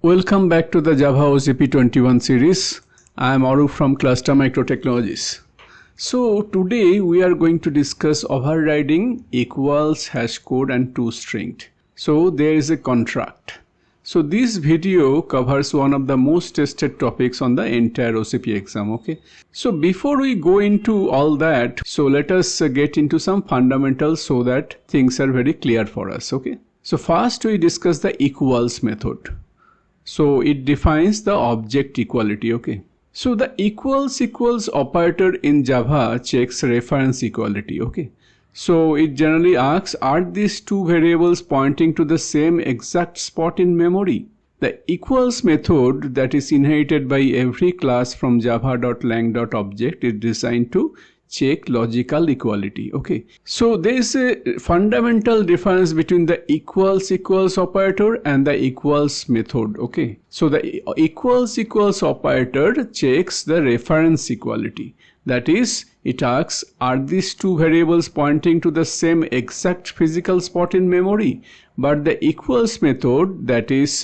Welcome back to the Java OCP 21 series. I am Arup from ClusterMicro Technologies. So today we are going to discuss overriding equals, HashCode and toString. So there is a contract. So this video covers one of the most tested topics on the entire OCP exam. Okay. So before we go into all that, so let us get into some fundamentals so that things are very clear for us. Okay. So first we discuss the equals method. So it defines the object equality. Okay. So the equals operator in Java checks reference equality. Okay. So it generally asks, are these two variables pointing to the same exact spot in memory? The equals method that is inherited by every class from java.lang.object is designed to check logical equality. Okay. So there is a fundamental difference between the equals operator and the equals method. Okay. So the equals operator checks the reference equality. That is, it asks, are these two variables pointing to the same exact physical spot in memory? But the equals method that is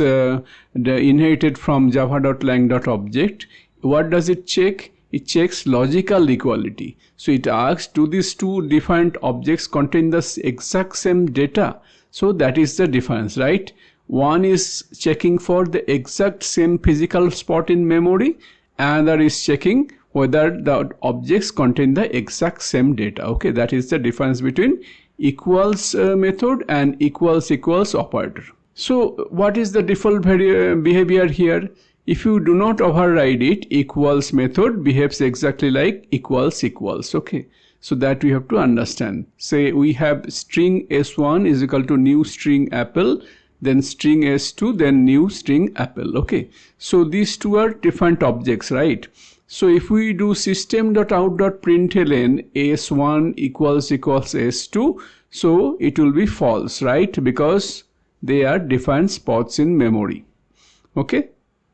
inherited from java.lang.object, what does it check? It checks logical equality. So it asks, do these two different objects contain the exact same data? So that is the difference, right? One is checking for the exact same physical spot in memory, and other is checking whether the objects contain the exact same data. Okay, that is the difference between equals method and equals operator. So what is the default behavior here? If you do not override it, equals method behaves exactly like equals. Okay, so that we have to understand. Say we have string s1 is equal to new string apple, then string s2, then new string apple. Okay, so these two are different objects, right? So if we do system.out.println s1 equals s2, so it will be false, right? Because they are different spots in memory. Okay.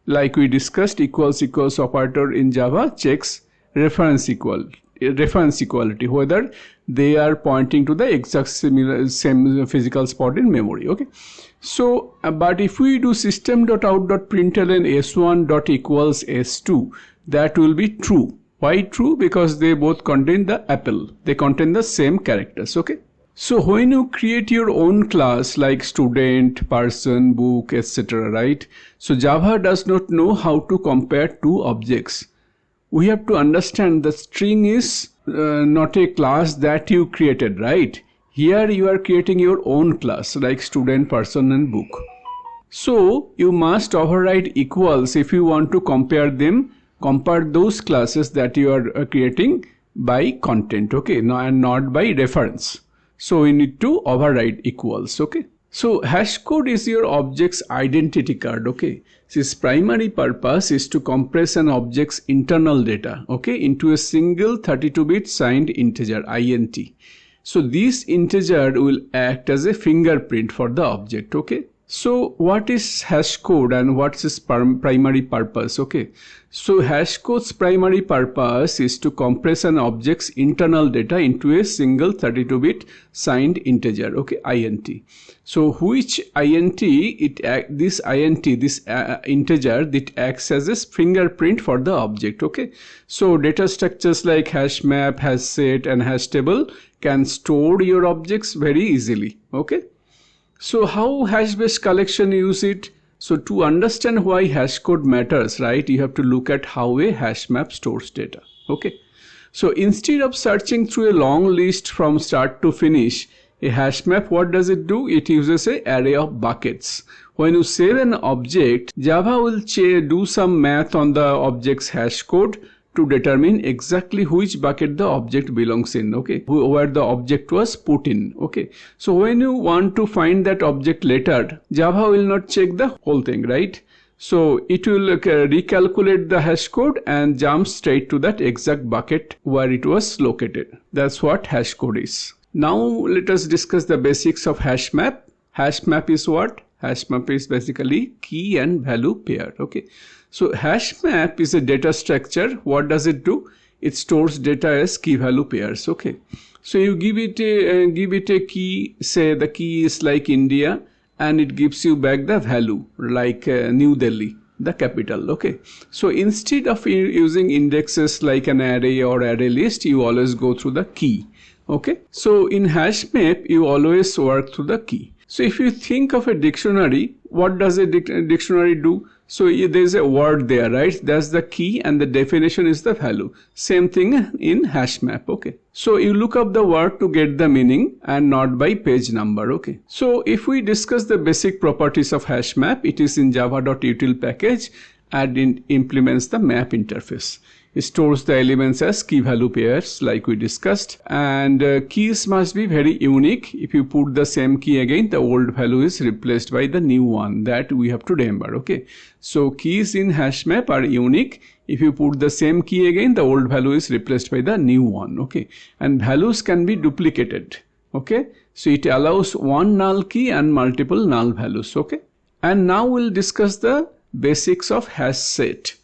Like we discussed, equals operator in Java checks reference equality, whether they are pointing to the exact same physical spot in memory. Okay. So, but if we do system.out.println s1.equals s2, that will be true. Why true? Because they both contain the apple. They contain the same characters. Okay. So when you create your own class like student, person, book, etc., right? So Java does not know how to compare two objects. We have to understand the string is not a class that you created, right? Here you are creating your own class like student, person and book. So you must override equals if you want to compare them, compare those classes that you are creating by content, okay, no, and not by reference. So we need to override equals. Okay. So HashCode is your object's identity card. Okay. So its primary purpose is to compress an object's internal data, okay, into a single 32-bit signed integer, int. So this integer will act as a fingerprint for the object. Okay. So what is HashCode and what's its primary purpose? Okay. So HashCode's primary purpose is to compress an object's internal data into a single 32-bit signed integer, okay, int. So which this integer that acts as a fingerprint for the object, okay. So data structures like HashMap, HashSet and HashTable can store your objects very easily, okay. So how hash-based collection use it? So to understand why HashCode matters, right, you have to look at how a HashMap stores data. Okay. So instead of searching through a long list from start to finish, a HashMap, what does it do? It uses an array of buckets. When you save an object, Java will do some math on the object's hash code to determine exactly which bucket the object belongs in, okay, where the object was put in, okay. So when you want to find that object later, Java will not check the whole thing, right? So it will recalculate the hash code and jump straight to that exact bucket where it was located. That's what hash code is. Now let us discuss the basics of HashMap. HashMap is what? HashMap is basically key and value pair, okay. So HashMap is a data structure. What does it do? It stores data as key value pairs. Okay. So you give it a key. Say the key is like India, and it gives you back the value like New Delhi, the capital. Okay, so instead of using indexes like an array or array list, you always go through the key. Okay, so in HashMap you always work through the key. So if you think of a dictionary, what does a dictionary do? So there's a word there, right? That's the key and the definition is the value. Same thing in HashMap. Okay, so you look up the word to get the meaning and not by page number. Okay, so if we discuss the basic properties of HashMap, it is in java.util package and it implements the map interface. It stores the elements as key value pairs like we discussed, and keys must be very unique. If you put the same key again, the old value is replaced by the new one. That we have to remember. Okay, so keys in HashMap are unique. If you put the same key again, the old value is replaced by the new one. Okay, and values can be duplicated. Okay, so it allows one null key and multiple null values. Okay, and now we'll discuss the basics of HashSet.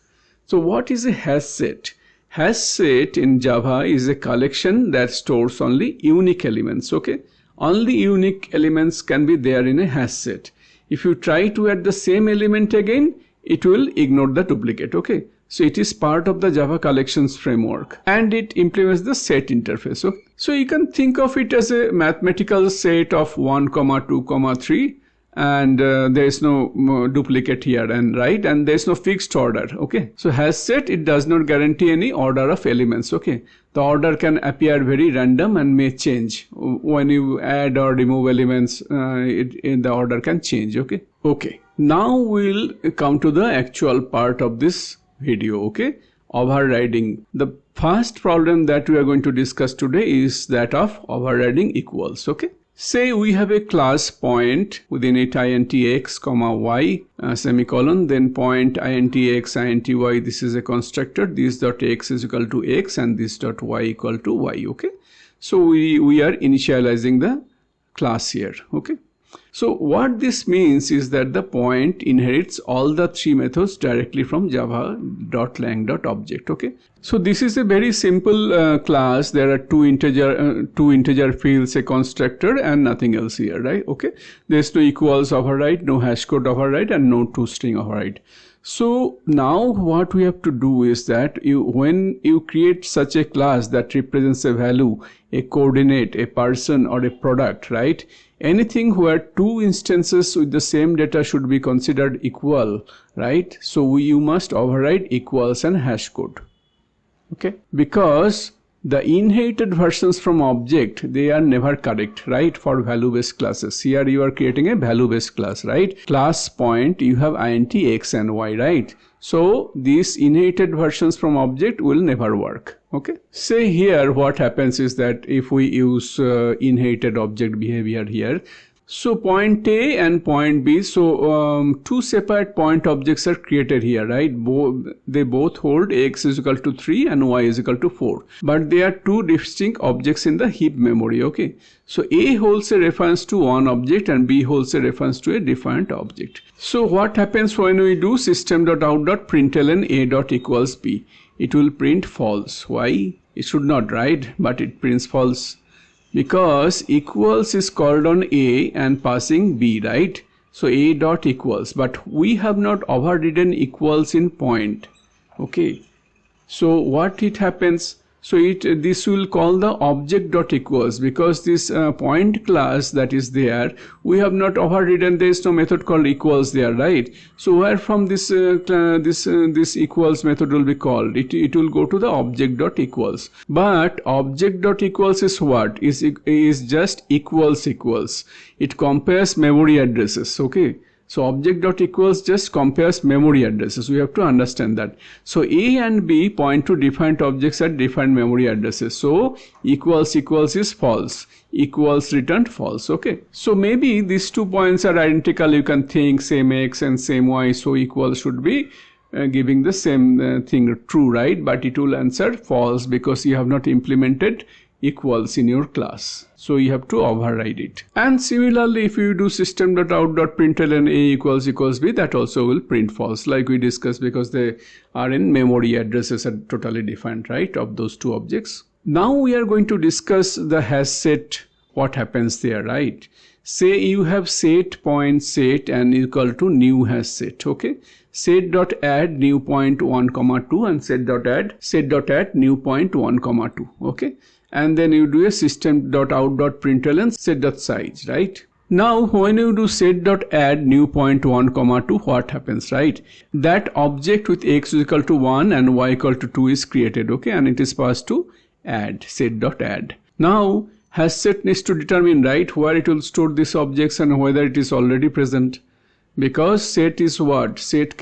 So what is a HashSet? HashSet in Java is a collection that stores only unique elements. Okay, only unique elements can be there in a HashSet. If you try to add the same element again, it will ignore the duplicate. Okay, so it is part of the Java collections framework and it implements the set interface. Okay? So you can think of it as a mathematical set of 1, 2, 3. And there is no duplicate here, and right, and there is no fixed order. Okay, so HashSet, it does not guarantee any order of elements. Okay, the order can appear very random and may change when you add or remove elements. The order can change. Okay, now we'll come to the actual part of this video. Okay, overriding. The first problem that we are going to discuss today is that of overriding equals. Okay, say we have a class point, within it int x, y, semicolon, then point int x, int y, this is a constructor, this dot x is equal to x and this dot y equal to y. Okay, so we are initializing the class here. Okay, so what this means is that the point inherits all the three methods directly from java.lang.object. Okay, so this is a very simple class. There are two integer fields, a constructor, and nothing else here, right? Okay, there's no equals override, no hashcode override, and no toString override. So now what we have to do is that when you create such a class that represents a value, a coordinate, a person, or a product, right? Anything where two instances with the same data should be considered equal, right? So you must override equals and hashcode. Okay, because the inherited versions from object, they are never correct, right? For value based classes, here you are creating a value based class, right? Class point, you have int x and y, right? So these inherited versions from object will never work. Okay, say here what happens is that if we use inherited object behavior here, so point A and point B, so two separate point objects are created here, right? They both hold x is equal to 3 and y is equal to 4, but they are two distinct objects in the heap memory. Okay, so A holds a reference to one object and B holds a reference to a different object. So what happens when we do system.out.println a.equals b? It will print false. Why? It should not, right? But it prints false because equals is called on A and passing B, right? So a.equals, but we have not overridden equals in point. Okay, so what it happens? So this will call the Object.equals because this point class that is there, we have not overridden. There is no method called equals there, right? So where from this this equals method will be called? It will go to the Object.equals. But Object.equals is what? Is just equals. It compares memory addresses. Okay. So Object.equals just compares memory addresses. We have to understand that. So A and B point to different objects at different memory addresses. So equals is false. Equals returned false. Okay. So maybe these 2 points are identical. You can think same x and same y. So equals should be giving the same thing true, right? But it will answer false because you have not implemented equals in your class. So you have to override it. And similarly, if you do system.out.println a== b, that also will print false, like we discussed, because they are in memory addresses are totally different, right, of those two objects. Now we are going to discuss the HashSet, what happens there, right? say you have set point set and equal to new hash set. Okay, set.add new point 1 comma 2 and set.add new point 1 comma 2. Okay, and then you do a system.out.println set.size, right? Now when you do set.add new point 1 comma 2, what happens, right? That object with x is equal to 1 and y equal to 2 is created, okay, and it is passed to add, set.add. Now HashSet needs to determine, right, where it will store these objects and whether it is already present, because set is what? Set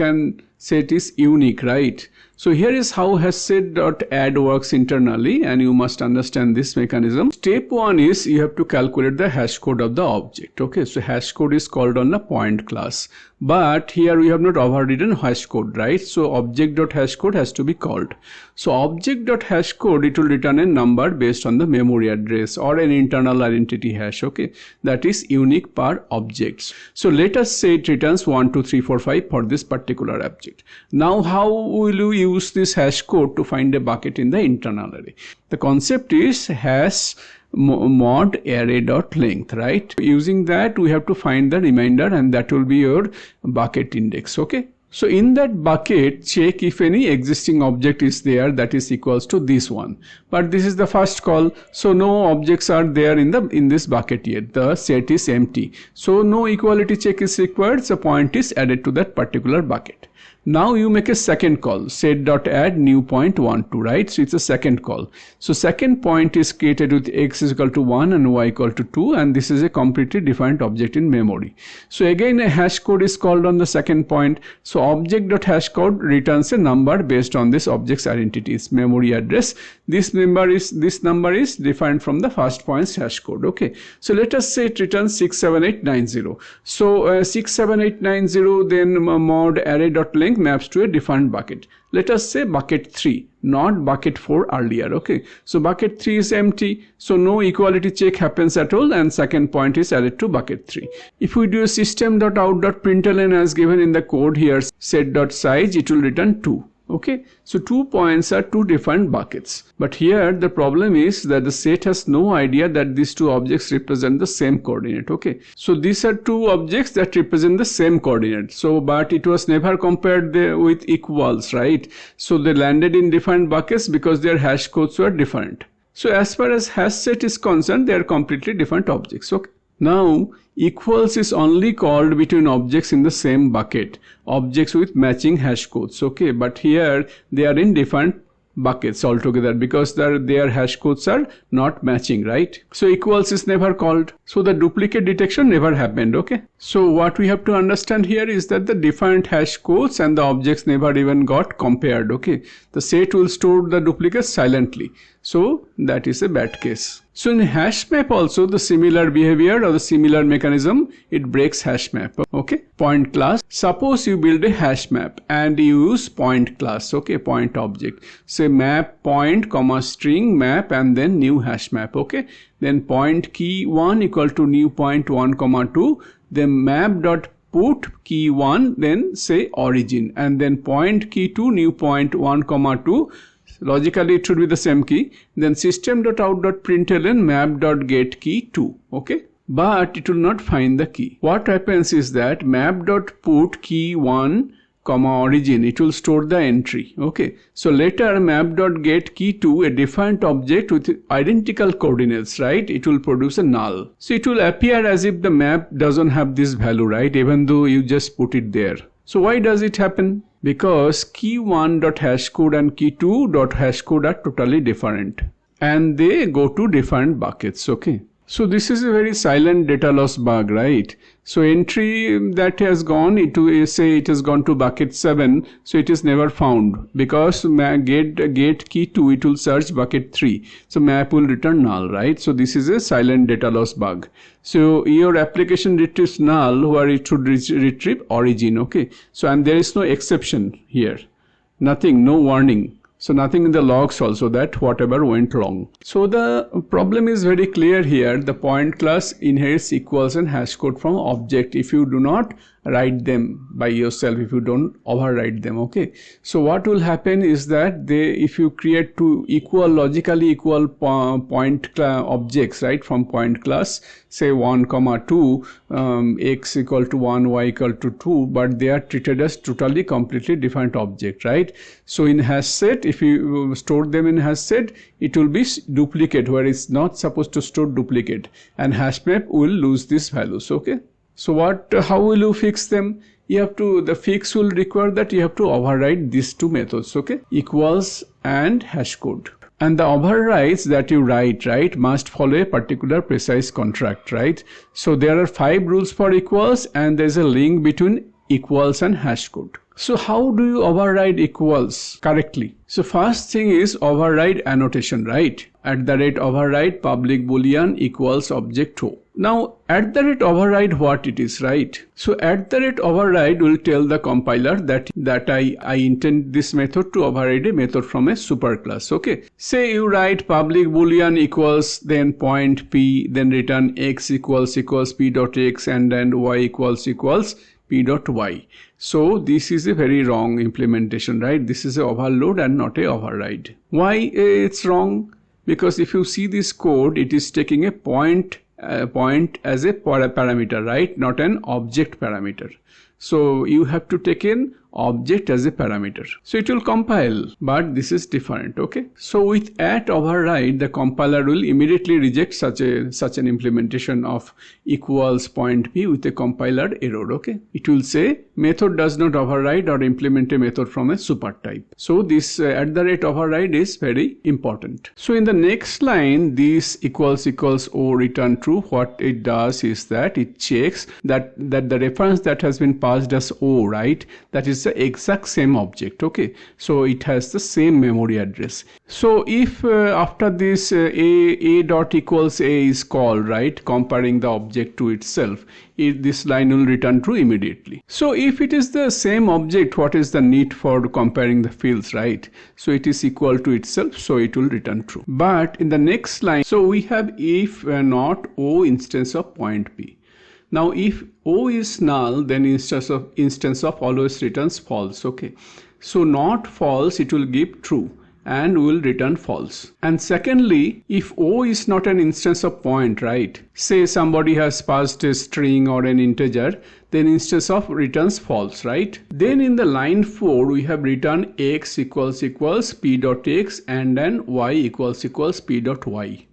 is unique, right? So here is how HashSet.add works internally, and you must understand this mechanism. Step 1 is you have to calculate the hash code of the object. Okay, so hash code is called on the point class, but here we have not overridden hash code, right? So Object.hashCode has to be called. So Object.hashCode, it will return a number based on the memory address or an internal identity hash, okay, that is unique per objects. So let us say it returns 1 2 3 4 5 for this particular object. Now how will you use this hash code to find a bucket in the internal array? The concept is hash mod array.length, right? Using that we have to find the remainder, and that will be your bucket index. Okay, so in that bucket, check if any existing object is there that is equals to this one, but this is the first call, so no objects are there in this bucket yet. The set is empty, so no equality check is required, so point is added to that particular bucket. Now you make a second call, set.add new point 1 2, right? So it's a second call. So second point is created with x is equal to 1 and y equal to 2, and this is a completely defined object in memory. So again a hash code is called on the second point. So Object.hashCode returns a number based on this object's identities, memory address. This number is defined from the first point's hash code. Okay, so let us say it returns 67890. So 67890, then mod array.length maps to a defined bucket. Let us say bucket 3, not bucket 4 earlier. Okay, so bucket 3 is empty, so no equality check happens at all, and second point is added to bucket 3. If we do a system.out.println as given in the code here, set.size, it will return 2. Okay, so 2 points are 2 different buckets, but here the problem is that the set has no idea that these 2 objects represent the same coordinate. Okay, so these are 2 objects that represent the same coordinate, so but it was never compared with equals, right? So they landed in different buckets because their hash codes were different. So as far as hash set is concerned, they are completely different objects. Okay, now equals is only called between objects in the same bucket, objects with matching hash codes. Okay, but here they are in different buckets altogether because their hash codes are not matching, right? So equals is never called, so the duplicate detection never happened. Okay, so what we have to understand here is that the different hash codes and the objects never even got compared. Okay, the set will store the duplicates silently, so that is a bad case. So in HashMap also the similar behavior or the similar mechanism, it breaks HashMap. Okay, point class. Suppose you build a HashMap and you use point class. Okay, point object. Say map point comma string map and then new HashMap. Okay, then point key 1 equal to new point 1 comma 2. Then map dot put key 1 then say origin, and then point key 2 new point 1 comma 2. Logically it should be the same key, then system.out.println map.get key 2. Okay, but it will not find the key. What happens is that map.put key 1 comma origin, it will store the entry. Okay, so later map.get key 2, a defined object with identical coordinates, right? It will produce a null. So it will appear as if the map doesn't have this value, right? Even though you just put it there. So why does it happen? Because key 1.hashCode and key 2.hashCode are totally different and they go to different buckets. Okay, so this is a very silent data loss bug, right? So entry that has gone, say it has gone to bucket 7, so it is never found because get key 2, it will search bucket 3, so map will return null, right? So this is a silent data loss bug. So your application retrieves null where it should retrieve origin. Okay, so and there is no exception here, nothing, no warning. So nothing in the logs also that whatever went wrong. So the problem is very clear here. The point class inherits equals and hash code from object. If you do not write them by yourself if you don't override them. Okay, so what will happen is that if you create two logically equal point objects, right, from point class, say 1, 2, x equal to 1, y equal to 2, but they are treated as totally completely different object, right? So in HashSet, if you store them in HashSet, it will be duplicate where it's not supposed to store duplicate, and HashMap will lose these values. Okay, so how will you fix them? The fix will require that you have to override these two methods, okay, equals and hashcode. And the overrides that you write, right, must follow a particular precise contract, right? So there are 5 rules for equals, and there's a link between equals and hashcode. So how do you override equals correctly? So first thing is override annotation, right? @override public boolean equals object.o. Now @override what it is, right? So @override will tell the compiler that I intend this method to override a method from a superclass. Okay, say you write public boolean equals then point p, then return x equals p.x, and then y equals p.y. So this is a very wrong implementation, right? This is an overload and not a override. Why it's wrong? Because if you see this code, it is taking a point as a parameter, right? Not an object parameter. So you have to take an object as a parameter. So it will compile, but this is different. Okay. So with @override, the compiler will immediately reject such an implementation of equals point p with a compiler error. Okay. It will say method does not override or implement a method from a super type. So this @override is very important. So in the next line, this equals o return true. What it does is that it checks that the reference that has been passed as o, right, that is the exact same object. Okay, so it has the same memory address. So if after this a.equals a is called, right, comparing the object to itself, this line will return true immediately. So if it is the same object, what is the need for comparing the fields, right? So it is equal to itself, so it will return true. But in the next line, so we have if not o instance of point p. Now if o is null, then instance of always returns false. Okay, so not false, it will give true and will return false. And secondly, if o is not an instance of point, right, say somebody has passed a string or an integer, then instance of returns false, right? Then in the line 4 we have return x equals p.x and then y equals p.y.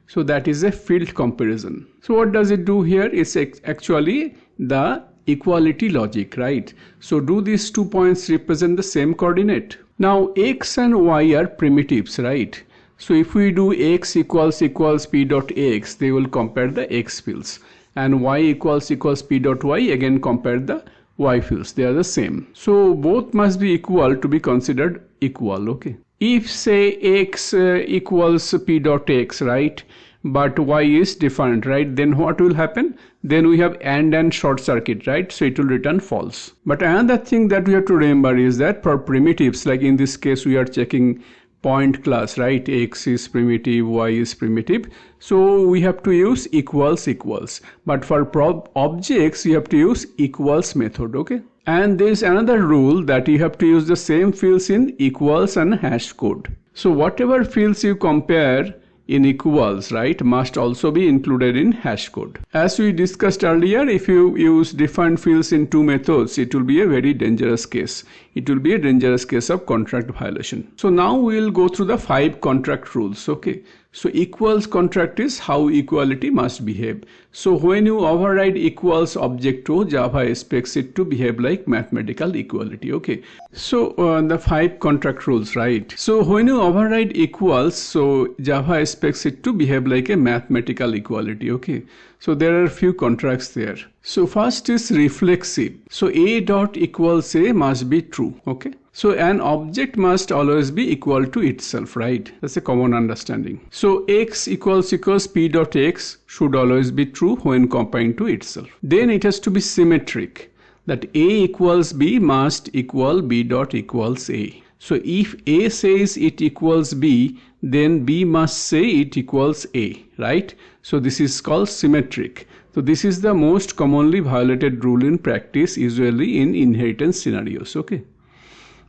So that is a field comparison. So what does it do here? It's actually the equality logic, right? So do these 2 points represent the same coordinate? Now x and y are primitives, right? So if we do x equals p.x, they will compare the x fields, and y equals p.y, again compare the y fields. They are the same. So both must be equal to be considered equal. Okay. If say x equals p.x, right, but y is different, right, then what will happen? Then we have and short circuit, right? So it will return false. But another thing that we have to remember is that for primitives, like in this case we are checking point class, right? X is primitive, y is primitive, so we have to use equals. But for objects you have to use equals method. Okay. And there is another rule that you have to use the same fields in equals and hashcode. So whatever fields you compare in equals, right, must also be included in hashcode. As we discussed earlier, if you use different fields in two methods, it will be a very dangerous case. It will be a dangerous case of contract violation. So now we will go through the 5 contract rules. Okay. So equals contract is how equality must behave. So when you override equals object to, Java expects it to behave like mathematical equality. Okay. So the 5 contract rules, right? So when you override equals, so Java expects it to behave like a mathematical equality. Okay. So there are a few contracts there. So first is reflexive. So a.equals a must be true. Okay. So an object must always be equal to itself, right? That's a common understanding. So x equals p.x should always be true when comparing to itself. Then it has to be symmetric, that a equals b must equal b.equals a. So if a says it equals b, then b must say it equals a, right? So this is called symmetric. So this is the most commonly violated rule in practice, usually in inheritance scenarios. Okay.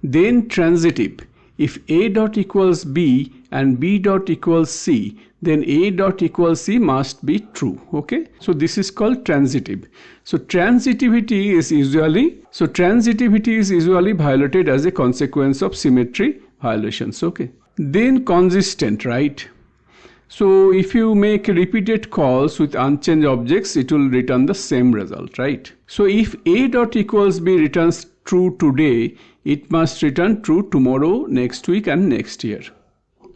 Then transitive. If a.equals b and b.equals c, then a.equals c must be true. Okay. So this is called transitive. So transitivity is usually violated as a consequence of symmetry violations. Okay. Then consistent, right? So if you make repeated calls with unchanged objects, it will return the same result, right? So if a.equals b returns true today, it must return true tomorrow, next week and next year.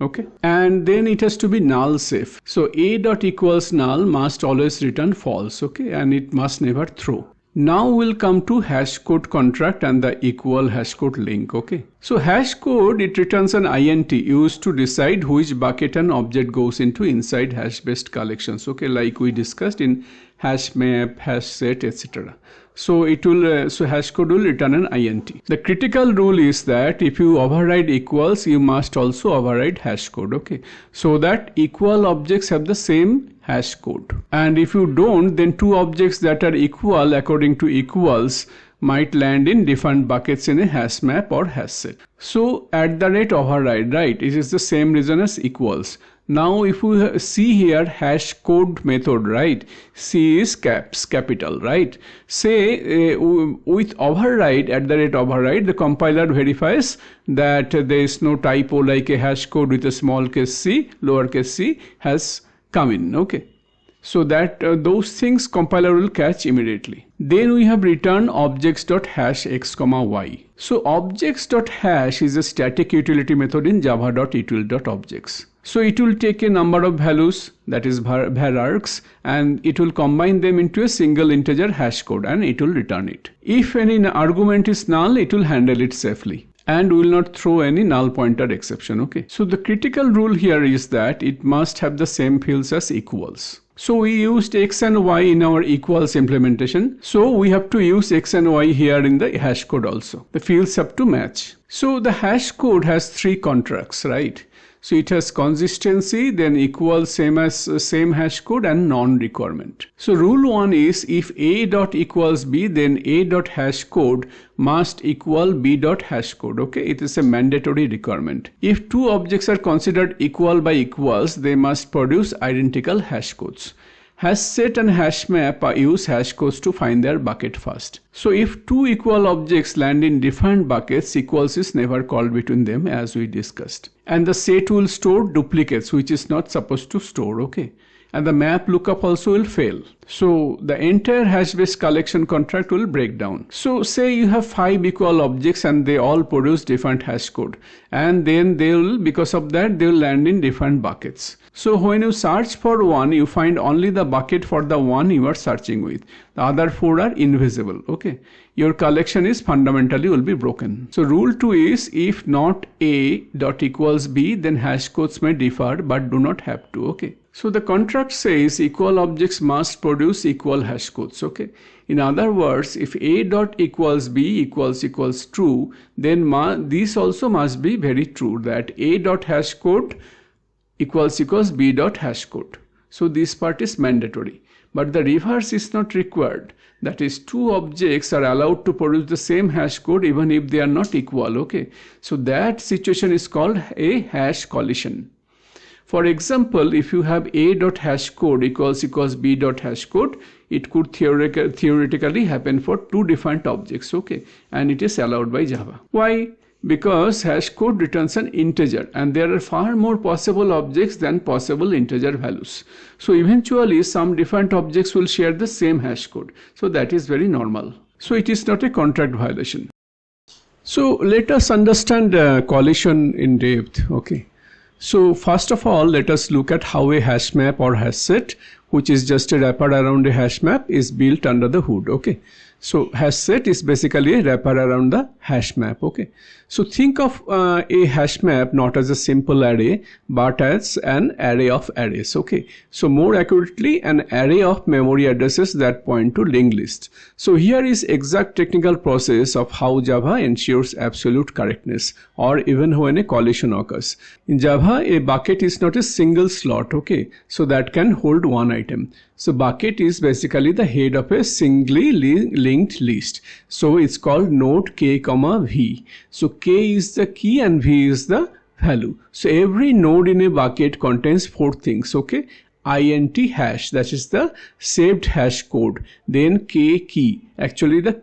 Okay. And then it has to be null safe. So a.equals null must always return false. Okay. And it must never throw. Now we'll come to HashCode contract and the equal HashCode link. Okay. So HashCode, it returns an int used to decide which bucket an object goes into inside hash-based collections. Okay. Like we discussed in HashMap, HashSet, etc. So it will so HashCode will return an int. The critical rule is that if you override equals, you must also override HashCode. Okay. So that equal objects have the same HashCode. And if you don't, then two objects that are equal according to equals might land in different buckets in a HashMap or HashSet. So @ override, right? It is the same reason as equals. Now if we see here HashCode method, right? C is capital, right? Say with override, @ override, the compiler verifies that there is no typo like a HashCode with a small case c, lowercase c has come in. Okay. So that those things compiler will catch immediately. Then we have return objects.hash x, y. So objects.hash is a static utility method in java.util.objects. So it will take a number of values, that is varargs, and it will combine them into a single integer hash code and it will return it. If any argument is null, it will handle it safely and will not throw any null pointer exception. Okay. So the critical rule here is that it must have the same fields as equals. So we used x and y in our equals implementation. So we have to use x and y here in the hash code also. The fields have to match. So the hash code has three contracts, right? So it has consistency, then equals same hash code and non-requirement. So rule 1 is if a.equals b, then a.hashCode must equal b.hashCode. Okay, it is a mandatory requirement. If two objects are considered equal by equals, they must produce identical hash codes. HashSet and HashMap use hash codes to find their bucket first. So if two equal objects land in different buckets, equals is never called between them as we discussed. And the set will store duplicates which is not supposed to store. Okay. And the map lookup also will fail. So the entire hash-based collection contract will break down. So say you have 5 equal objects and they all produce different hash code. And then they will, because of that, they will land in different buckets. So when you search for one, you find only the bucket for the one you are searching with. The other 4 are invisible. Okay. Your collection is fundamentally will be broken. So rule 2 is if not a.equals b, then hash codes may differ but do not have to. Okay. So the contract says equal objects must produce equal hash codes. Okay. In other words, if a.equals b equals true, then this also must be very true, that a.hashCode equals b.hashCode. So this part is mandatory. But the reverse is not required. That is, two objects are allowed to produce the same hash code even if they are not equal. Okay. So that situation is called a hash collision. For example, if you have a.hashCode equals b.hashCode, it could theoretically happen for two different objects. Okay. And it is allowed by Java. Why? Because hash code returns an integer and there are far more possible objects than possible integer values. So eventually some different objects will share the same hash code. So that is very normal. So it is not a contract violation. So let us understand collision in depth. Okay. So first of all, let us look at how a hash map or hash set, which is just a wrapper around a hash map, is built under the hood. Okay. So HashSet is basically a wrapper around the hash map. Okay, so think of a hash map not as a simple array but as an array of arrays. Okay, so more accurately, an array of memory addresses that point to linked list. So here is exact technical process of how Java ensures absolute correctness, or even when a collision occurs. In Java, a bucket is not a single slot, okay, so that can hold one item. So bucket is basically the head of a singly linked list. So it's called node k comma v. So k is the key and v is the value. So every node in a bucket contains 4 things, okay. int hash, that is the saved hash code, then k key, actually the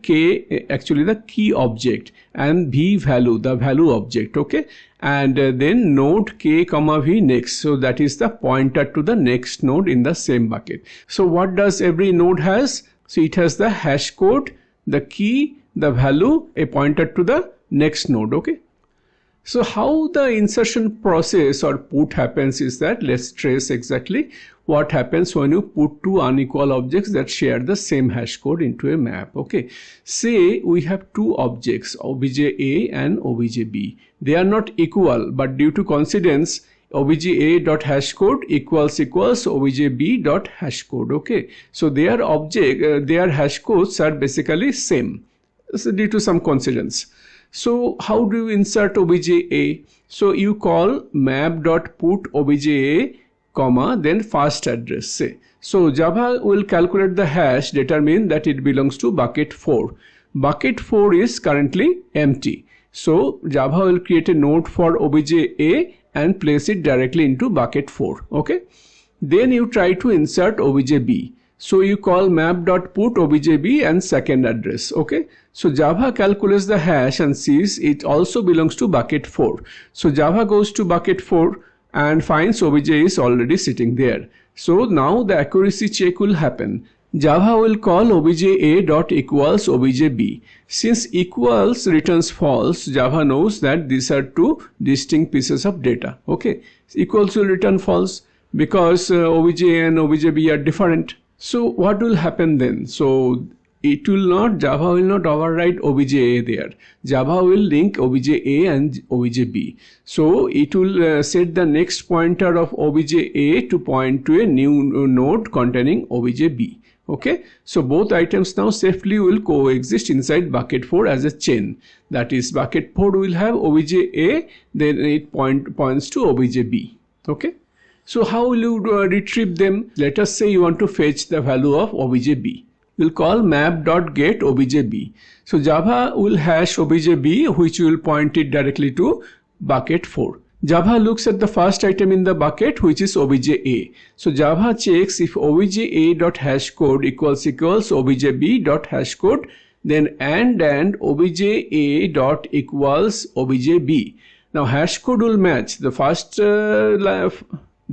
key object, and v value, the value object, okay, and then node k comma v next, so that is the pointer to the next node in the same bucket. So what does every node has? So it has the hash code, the key, the value, a pointer to the next node, okay. So how the insertion process or put happens is that, let's trace exactly what happens when you put two unequal objects that share the same hash code into a map. Okay, say we have two objects, obj.a and obj.b. They are not equal, but due to coincidence, Object.hashCode equals Object.b.hashCode. Okay, so their hash codes are basically same. So due to some coincidence. So how do you insert obj.a? So you call map.put obj.a, comma, then first address, say. So Java will calculate the hash, determine that it belongs to bucket 4. Bucket 4 is currently empty. So Java will create a node for obj.a and place it directly into bucket 4. Okay. Then you try to insert obj.b. So you call map.put obj.b and second address. Okay. So Java calculates the hash and sees it also belongs to bucket 4. So Java goes to bucket 4 and finds obj is already sitting there. So now the accuracy check will happen. Java will call Object.a.equals Object.b. Since equals returns false, Java knows that these are two distinct pieces of data. Okay, equals will return false because Obj and Object.b are different. So what will happen then? So Java will not override Obj.a there. Java will link Obj.a and Obj.b. So it will set the next pointer of Obj.a to point to a new node containing Obj.b. Okay, so both items now safely will coexist inside bucket 4 as a chain. That is, bucket 4 will have Obj.a, then it points to Obj.b. Okay, so how will you retrieve them? Let us say you want to fetch the value of Obj.b. We'll call map.get Obj.b. So Java will hash Obj.b, which will point it directly to bucket 4. Java looks at the first item in the bucket, which is Obj.a. So Java checks if Object.a.hashCode equals Object.b.hashCode, then and Object.a.equals Object.b. Now hashcode will match. The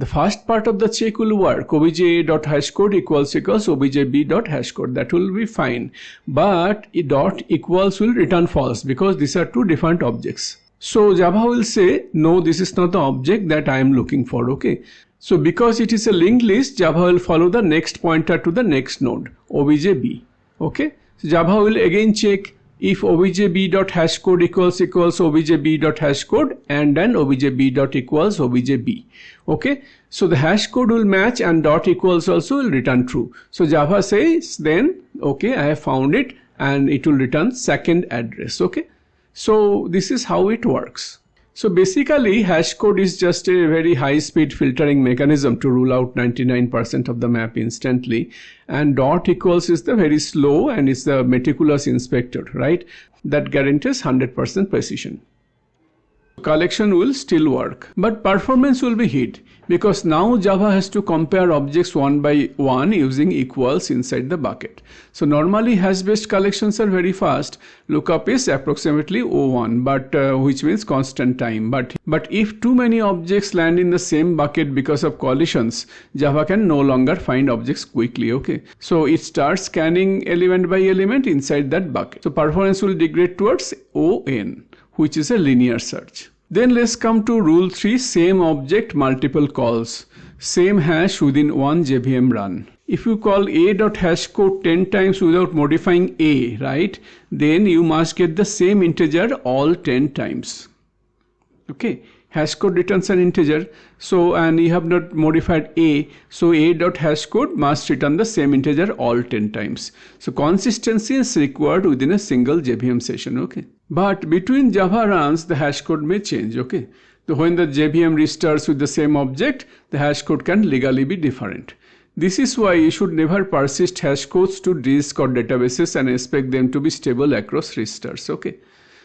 first part of the check will work. Object.hashCode equals Object.b.hashCode. That will be fine. But dot equals will return false because these are two different objects. So Java will say, no, this is not the object that I am looking for. Okay. So because it is a linked list, Java will follow the next pointer to the next node, Obj.b. Okay. So Java will again check if Object.b.hashCode equals Object.b.hashCode and then Object.b.equals Object.b. Okay. So the hash code will match and dot equals also will return true. So Java says then, okay, I have found it, and it will return second address. Okay. So this is how it works. So basically hashcode is just a very high speed filtering mechanism to rule out 99% of the map instantly, and dot equals is the very slow and it's the meticulous inspector, right? That guarantees 100% precision. Collection will still work, but performance will be hit because now Java has to compare objects one by one using equals inside the bucket. So normally hash-based collections are very fast. Lookup is approximately O1, but which means constant time. But if too many objects land in the same bucket because of collisions, Java can no longer find objects quickly. Okay, so it starts scanning element by element inside that bucket. So performance will degrade towards ON, which is a linear search. Then let's come to rule 3, same object, multiple calls. Same hash within one JVM run. if you call a.hashCode 10 times without modifying a, right, then you must get the same integer all 10 times. Okay, hashcode returns an integer, so and you have not modified a, so a.hashCode must return the same integer all 10 times. So consistency is required within a single JVM session. Okay, but between Java runs the hashcode may change. Okay, so when the JVM restarts with the same object, the hashcode can legally be different. This is why you should never persist hashcodes to disk or databases and expect them to be stable across restarts. Okay,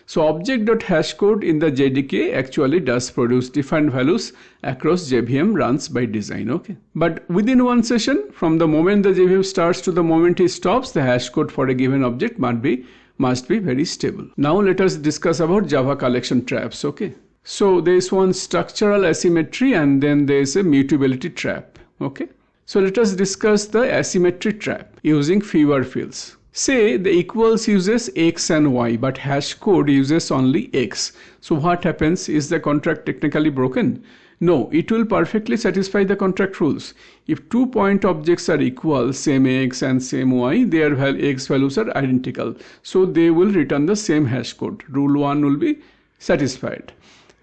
so Object.hashCode in the JDK actually does produce defined values across JVM runs by design. Okay, but within one session, from the moment the JVM starts to the moment it stops, the hashcode for a given object must be very stable. Now let us discuss about Java collection traps. Okay, so there is one structural asymmetry and then there is a mutability trap. Okay, so let us discuss the asymmetry trap using fewer fields. Say the equals uses x and y, but hashcode uses only x. So what happens? Is the contract technically broken? No, it will perfectly satisfy the contract rules. If 2 point objects are equal, same x and same y, their x values are identical. So they will return the same hashcode. Rule 1 will be satisfied.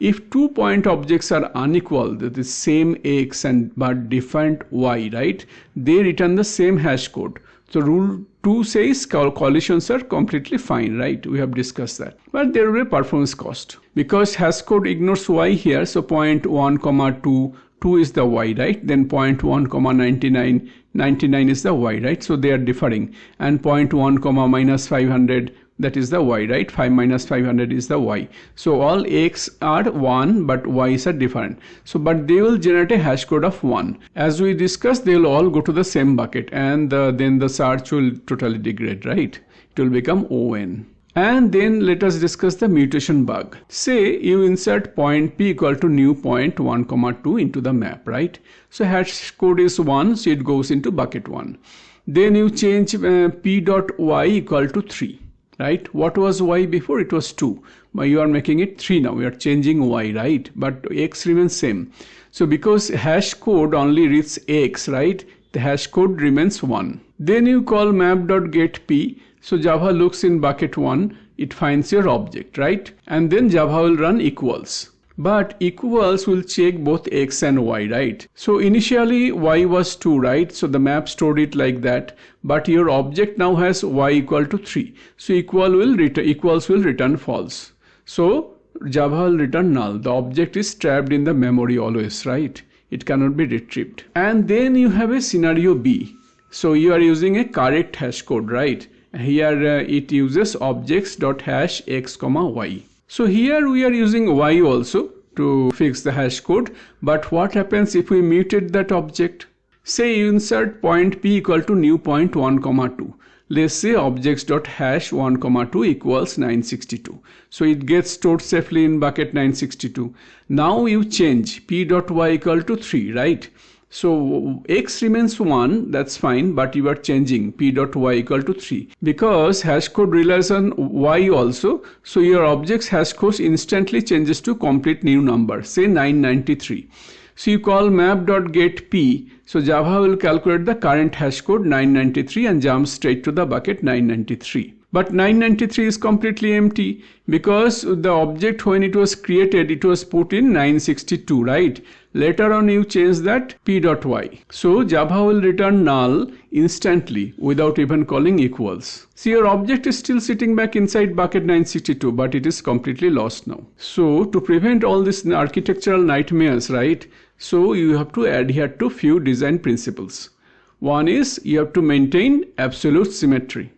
If 2 point objects are unequal, that is same x and but different y, right, they return the same hashcode. So rule 2 says collisions are completely fine, right? We have discussed that. But there will be a performance cost. Because hashcode ignores y here, so 0.1, 2 is the y, right? Then 0.1, 99, 99 is the y, right? So they are differing. And 0.1, minus 500, that is the y, right? 5 minus 500 is the y. So all x are 1 but y's are different. So but they will generate a hash code of 1. As we discussed, they will all go to the same bucket and then the search will totally degrade, right? It will become on. And then let us discuss the mutation bug. Say you insert point p equal to new point 1, 2 into the map, right? So hash code is 1, so it goes into bucket 1. Then you change p.y equal to 3. Right? What was y before? It was 2. But you are making it 3 now. We are changing y, right? But x remains same. So because hash code only reads x, right? The hash code remains 1. Then you call map.get p. So Java looks in bucket 1. It finds your object, right? And then Java will run equals. But equals will check both x and y, right? So initially y was 2, right? So the map stored it like that. But your object now has y equal to 3. So equals will return false. So Java will return null. The object is trapped in the memory always, right? It cannot be retrieved. And then you have a scenario B. So you are using a correct hash code, right? Here it uses Objects.hash x, y. So here we are using y also to fix the hash code. But what happens if we mutate that object? Say you insert point p equal to new point 1, 2. Let's say Objects.hash 1, 2 equals 962. So it gets stored safely in bucket 962. Now you change p.y equal to 3, right? So x remains 1, that's fine, but you are changing p.y equal to 3. Because hash code relies on y also, so your object's hash code instantly changes to complete new number, say 993. So you call map.get p, so Java will calculate the current hash code 993 and jump straight to the bucket 993. But 993 is completely empty because the object when it was created, it was put in 962, right? Later on you change that p.y. So Java will return null instantly without even calling equals. See, your object is still sitting back inside bucket 962, but it is completely lost now. So to prevent all these architectural nightmares, right? So you have to adhere to few design principles. One is you have to maintain absolute symmetry.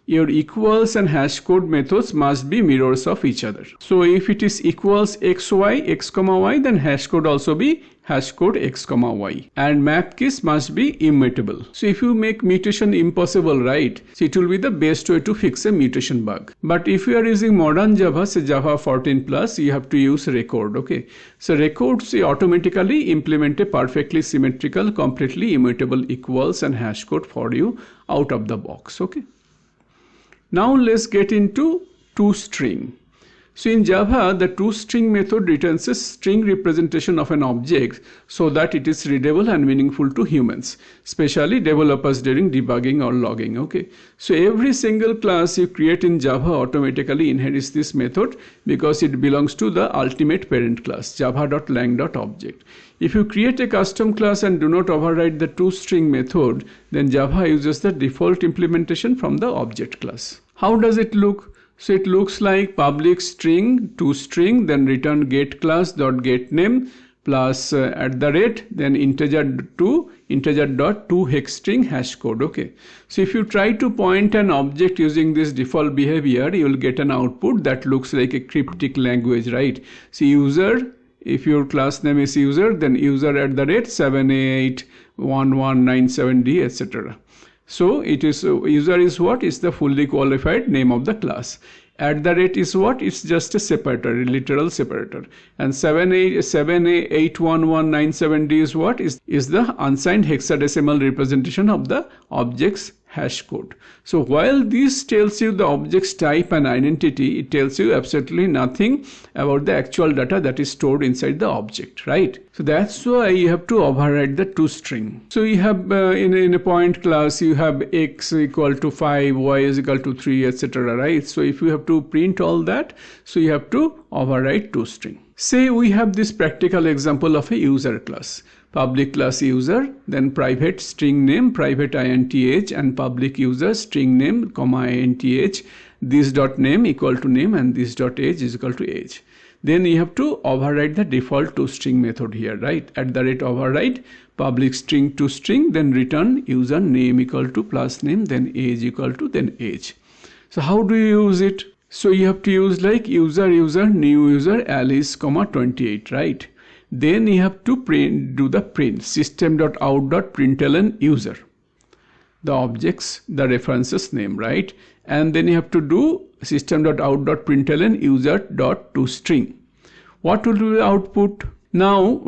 Your equals and hash code methods must be mirrors of each other. So if it is equals xy, x, y, then hash code also be hash code x, y. And map keys must be immutable. So if you make mutation impossible, right, so it will be the best way to fix a mutation bug. But if you are using modern Java, say Java 14+, you have to use record, okay. So records automatically implement a perfectly symmetrical, completely immutable equals and hash code for you out of the box, okay. Now let's get into toString. So in Java, the toString method returns a string representation of an object so that it is readable and meaningful to humans, especially developers during debugging or logging. Okay. So every single class you create in Java automatically inherits this method because it belongs to the ultimate parent class, java.lang.object. If you create a custom class and do not override the toString method, then Java uses the default implementation from the object class. How does it look? So it looks like public string toString, then return get class dot get name plus then integer dot to hex string hash code. Okay. So if you try to point an object using this default behavior, you will get an output that looks like a cryptic language, right? So user, if your class name is user, then user @7A81197D, etc. So it is user is what is the fully qualified name of the class. @ is what? It's just a separator, a literal separator. And 7A81197D is what? Is the unsigned hexadecimal representation of the object's hash code. So while this tells you the object's type and identity, it tells you absolutely nothing about the actual data that is stored inside the object, right? So that's why you have to override the toString. So you have in a point class, you have x equal to 5, y is equal to 3, etc. right? So if you have to print all that, so you have to override toString. Say we have this practical example of a user class. Public class user, then private string name, private int and public user string name, comma int, this dot name equal to name and this dot age is equal to age. Then you have to override the default toString method here, right? @override public string toString, then return user name equal to plus name, then age equal to then age. So how do you use it? So you have to use like user new user Alice, comma 28, right? Then you have to do the print system.out.println user, the objects, the references name, right? And then you have to do system.out.println user.toString. What will be the output? Now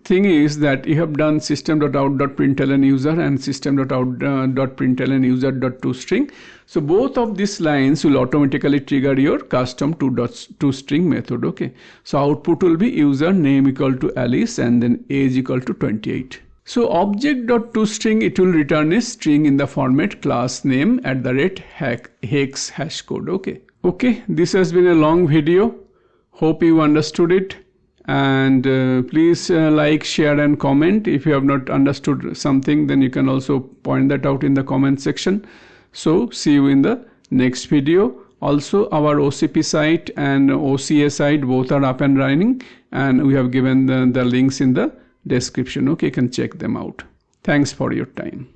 thing is that you have done system.out.println user and system.out.println user.toString. So both of these lines will automatically trigger your custom toString method. Okay. So output will be user name equal to Alice and then age equal to 28. So object.toString, it will return a string in the format class name @hex hash code. Okay. This has been a long video. Hope you understood it. And please like, share and comment. If you have not understood something, then you can also point that out in the comment section. So see you in the next video. Also our OCP site and OCA site both are up and running, and we have given the links in the description. Okay, you can check them out. Thanks for your time.